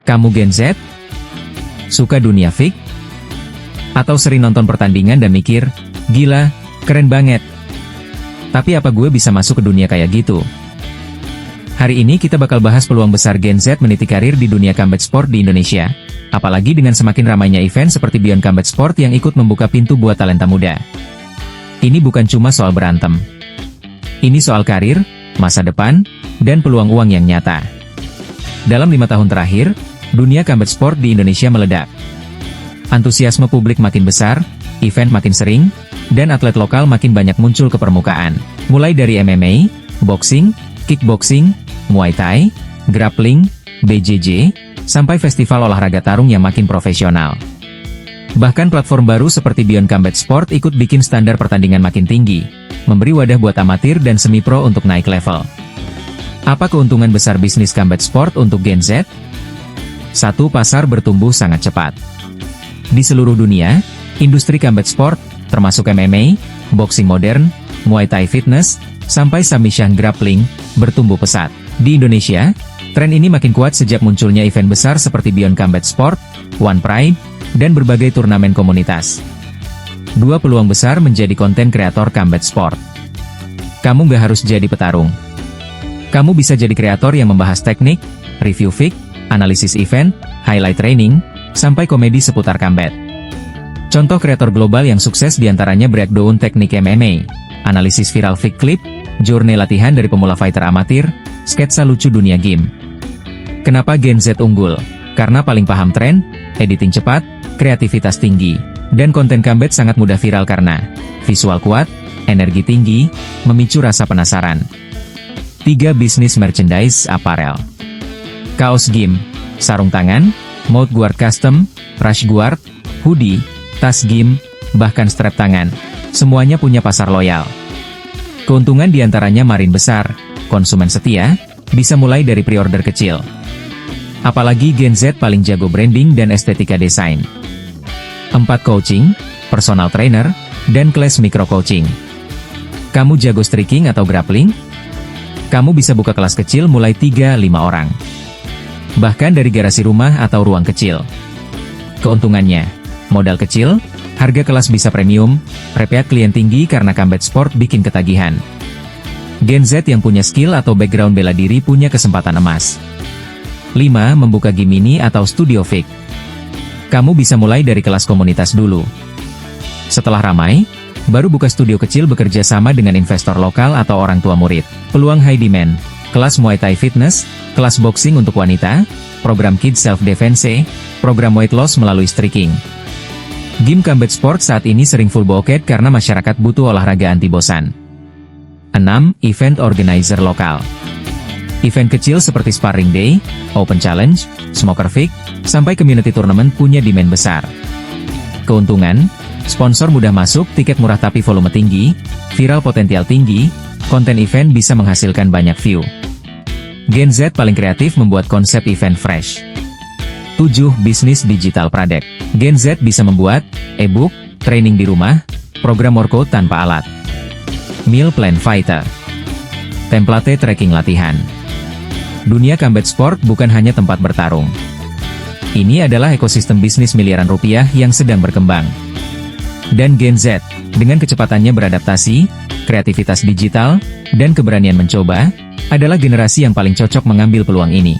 Kamu Gen Z? Suka dunia fik? Atau sering nonton pertandingan dan mikir, gila, keren banget. Tapi apa gue bisa masuk ke dunia kayak gitu? Hari ini kita bakal bahas peluang besar Gen Z meniti karir di dunia combat sport di Indonesia. Apalagi dengan semakin ramainya event seperti Beyond Combat Sport yang ikut membuka pintu buat talenta muda. Ini bukan cuma soal berantem. Ini soal karir, masa depan, dan peluang uang yang nyata. Dalam 5 tahun terakhir, dunia combat sport di Indonesia meledak. Antusiasme publik makin besar, event makin sering, dan atlet lokal makin banyak muncul ke permukaan. Mulai dari MMA, boxing, kickboxing, Muay Thai, grappling, BJJ, sampai festival olahraga tarung yang makin profesional. Bahkan platform baru seperti Beyond Combat Sport ikut bikin standar pertandingan makin tinggi, memberi wadah buat amatir dan semi-pro untuk naik level. Apa keuntungan besar bisnis combat sport untuk Gen Z? 1. Pasar bertumbuh sangat cepat. Di seluruh dunia, industri combat sport, termasuk MMA, boxing modern, Muay Thai fitness, sampai submission grappling, bertumbuh pesat. Di Indonesia, tren ini makin kuat sejak munculnya event besar seperti Beyond Combat Sport, One Pride, dan berbagai turnamen komunitas. 2. Peluang besar menjadi konten kreator combat sport. Kamu nggak harus jadi petarung. Kamu bisa jadi kreator yang membahas teknik, review fik, analisis event, highlight training, sampai komedi seputar combat. Contoh kreator global yang sukses diantaranya breakdown teknik MMA, analisis viral fik clip, journey latihan dari pemula fighter amatir, sketsa lucu dunia game. Kenapa Gen Z unggul? Karena paling paham tren, editing cepat, kreativitas tinggi, dan konten combat sangat mudah viral karena visual kuat, energi tinggi, memicu rasa penasaran. 3. Bisnis merchandise apparel. Kaos game, sarung tangan, mouth guard custom, rush guard, hoodie, tas game, bahkan strap tangan, semuanya punya pasar loyal. Keuntungan diantaranya marin besar, konsumen setia, bisa mulai dari pre-order kecil. Apalagi Gen Z paling jago branding dan estetika desain. 4. Coaching, personal trainer, dan kelas micro coaching. Kamu jago striking atau grappling? Kamu bisa buka kelas kecil mulai 3-5 orang. Bahkan dari garasi rumah atau ruang kecil. Keuntungannya, modal kecil, harga kelas bisa premium, repeat klien tinggi karena combat sport bikin ketagihan. Gen Z yang punya skill atau background bela diri punya kesempatan emas. 5. Membuka game mini atau studio fik. Kamu bisa mulai dari kelas komunitas dulu. Setelah ramai, baru buka studio kecil bekerja sama dengan investor lokal atau orang tua murid. Peluang high demand, kelas Muay Thai fitness, kelas boxing untuk wanita, program kids self-defense, program weight loss melalui striking. Game combat sport saat ini sering full bucket karena masyarakat butuh olahraga anti bosan. 6. Event organizer lokal. Event kecil seperti sparring day, open challenge, smoker fik, sampai community tournament punya demand besar. Keuntungan, sponsor mudah masuk, tiket murah tapi volume tinggi, viral potensial tinggi, konten event bisa menghasilkan banyak view. Gen Z paling kreatif membuat konsep event fresh. 7. Bisnis digital product. Gen Z bisa membuat e-book, training di rumah, program workout tanpa alat, meal plan fighter, template tracking latihan. Dunia combat sport bukan hanya tempat bertarung. Ini adalah ekosistem bisnis miliaran rupiah yang sedang berkembang. Dan Gen Z, dengan kecepatannya beradaptasi, kreativitas digital, dan keberanian mencoba, adalah generasi yang paling cocok mengambil peluang ini.